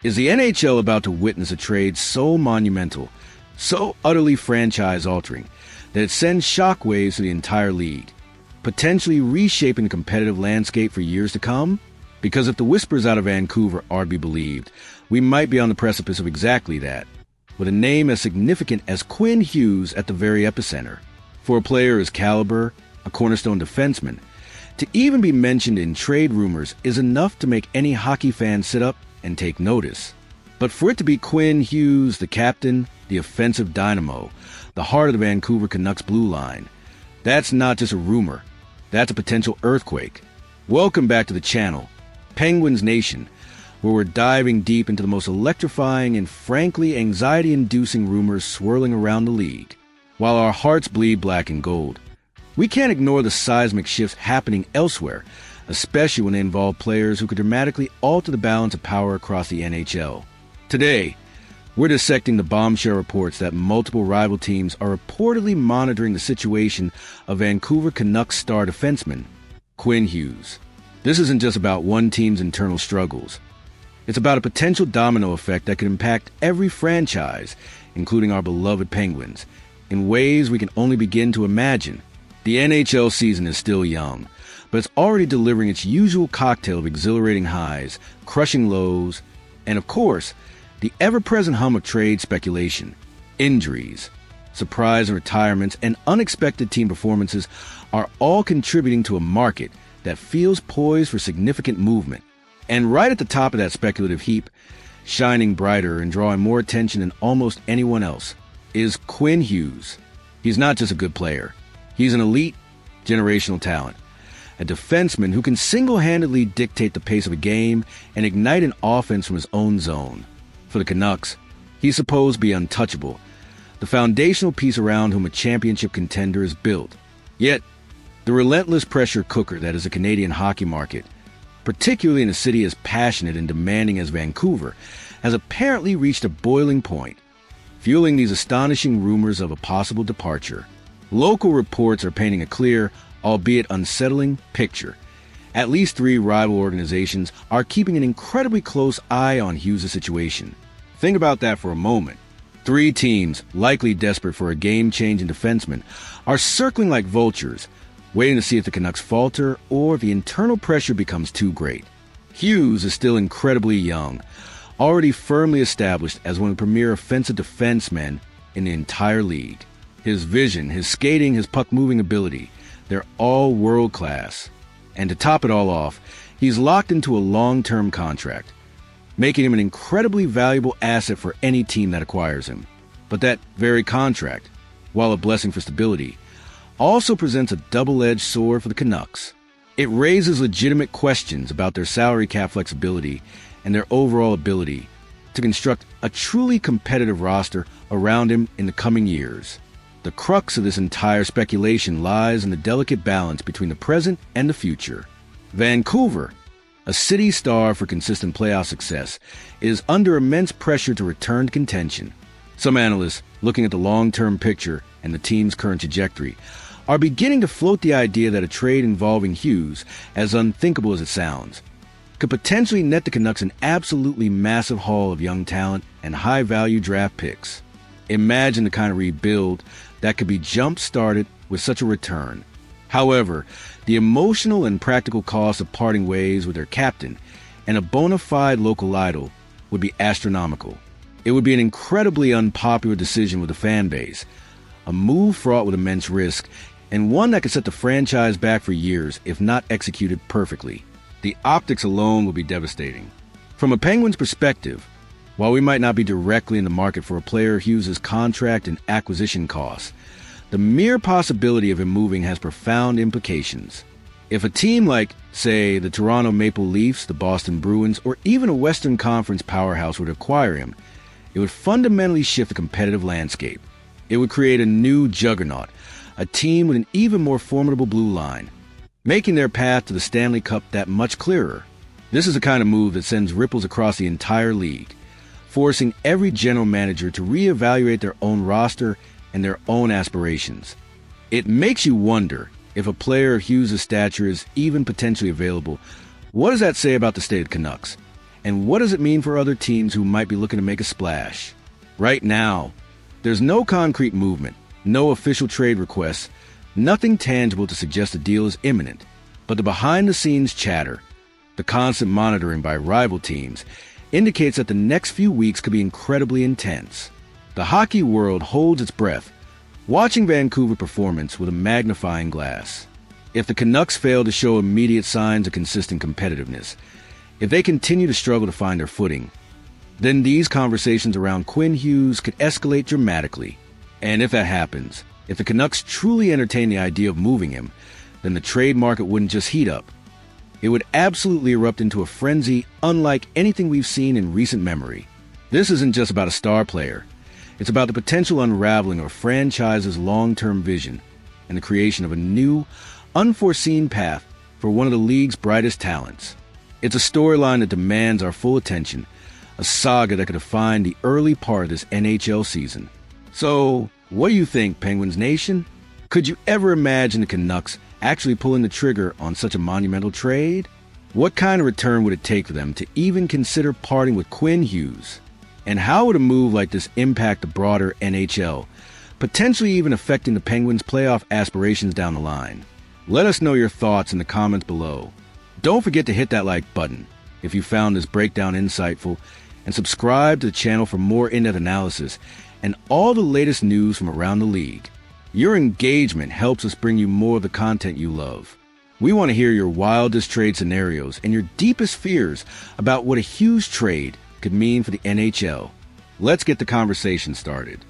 Is the NHL about to witness a trade so monumental, so utterly franchise-altering, that it sends shockwaves through the entire league, potentially reshaping the competitive landscape for years to come? Because if the whispers out of Vancouver are to be believed, we might be on the precipice of exactly that, with a name as significant as Quinn Hughes at the very epicenter. For a player his caliber, a cornerstone defenseman, to even be mentioned in trade rumors is enough to make any hockey fan sit up and take notice. But for it to be Quinn Hughes, the captain, the offensive dynamo, the heart of the Vancouver Canucks blue line, that's not just a rumor, that's a potential earthquake. Welcome back to the channel, Penguins Nation, where we're diving deep into the most electrifying and frankly anxiety-inducing rumors swirling around the league. While our hearts bleed black and gold, we can't ignore the seismic shifts happening elsewhere, especially when they involve players who could dramatically alter the balance of power across the NHL. Today, we're dissecting the bombshell reports that multiple rival teams are reportedly monitoring the situation of Vancouver Canucks star defenseman Quinn Hughes. This isn't just about one team's internal struggles. It's about a potential domino effect that could impact every franchise, including our beloved Penguins, in ways we can only begin to imagine. The NHL season is still young, but it's already delivering its usual cocktail of exhilarating highs, crushing lows, and of course, the ever-present hum of trade speculation. Injuries, surprise retirements, and unexpected team performances are all contributing to a market that feels poised for significant movement. And right at the top of that speculative heap, shining brighter and drawing more attention than almost anyone else, is Quinn Hughes. He's not just a good player. He's an elite, generational talent. A defenseman who can single-handedly dictate the pace of a game and ignite an offense from his own zone. For the Canucks, he's supposed to be untouchable, the foundational piece around whom a championship contender is built. Yet, the relentless pressure cooker that is the Canadian hockey market, particularly in a city as passionate and demanding as Vancouver, has apparently reached a boiling point, fueling these astonishing rumors of a possible departure. Local reports are painting a clear, albeit unsettling, picture. At least 3 rival organizations are keeping an incredibly close eye on Hughes' situation. Think about that for a moment. 3 teams, likely desperate for a game-changing defenseman, are circling like vultures, waiting to see if the Canucks falter or if the internal pressure becomes too great. Hughes is still incredibly young, already firmly established as one of the premier offensive defensemen in the entire league. His vision, his skating, his puck-moving ability, they're all world-class. And to top it all off, he's locked into a long-term contract, making him an incredibly valuable asset for any team that acquires him. But that very contract, while a blessing for stability, also presents a double-edged sword for the Canucks. It raises legitimate questions about their salary cap flexibility and their overall ability to construct a truly competitive roster around him in the coming years. The crux of this entire speculation lies in the delicate balance between the present and the future. Vancouver, a city star for consistent playoff success, is under immense pressure to return to contention. Some analysts, looking at the long-term picture and the team's current trajectory, are beginning to float the idea that a trade involving Hughes, as unthinkable as it sounds, could potentially net the Canucks an absolutely massive haul of young talent and high-value draft picks. Imagine the kind of rebuild that could be jump-started with such a return. However, the emotional and practical cost of parting ways with their captain and a bona fide local idol would be astronomical. It would be an incredibly unpopular decision with the fan base, a move fraught with immense risk, and one that could set the franchise back for years if not executed perfectly. The optics alone would be devastating. From a Penguins perspective, while we might not be directly in the market for a player Hughes' contract and acquisition costs, the mere possibility of him moving has profound implications. If a team like, say, the Toronto Maple Leafs, the Boston Bruins, or even a Western Conference powerhouse would acquire him, it would fundamentally shift the competitive landscape. It would create a new juggernaut, a team with an even more formidable blue line, making their path to the Stanley Cup that much clearer. This is the kind of move that sends ripples across the entire league, forcing every general manager to reevaluate their own roster and their own aspirations. It makes you wonder, if a player of Hughes' stature is even potentially available, what does that say about the state of the Canucks? And what does it mean for other teams who might be looking to make a splash? Right now, there's no concrete movement, no official trade requests, nothing tangible to suggest a deal is imminent. But the behind-the-scenes chatter, the constant monitoring by rival teams, indicates that the next few weeks could be incredibly intense. The hockey world holds its breath, watching Vancouver performance with a magnifying glass. If the Canucks fail to show immediate signs of consistent competitiveness, if they continue to struggle to find their footing, then these conversations around Quinn Hughes could escalate dramatically. And if that happens, if the Canucks truly entertain the idea of moving him, then the trade market wouldn't just heat up. It would absolutely erupt into a frenzy unlike anything we've seen in recent memory. This isn't just about a star player. It's about the potential unraveling of a franchise's long-term vision and the creation of a new, unforeseen path for one of the league's brightest talents. It's a storyline that demands our full attention, a saga that could define the early part of this NHL season. So, what do you think, Penguins Nation? Could you ever imagine the Canucks actually pulling the trigger on such a monumental trade? What kind of return would it take for them to even consider parting with Quinn Hughes? And how would a move like this impact the broader NHL, potentially even affecting the Penguins' playoff aspirations down the line? Let us know your thoughts in the comments below. Don't forget to hit that like button if you found this breakdown insightful, and subscribe to the channel for more in-depth analysis and all the latest news from around the league. Your engagement helps us bring you more of the content you love. We want to hear your wildest trade scenarios and your deepest fears about what a huge trade could mean for the NHL. Let's get the conversation started.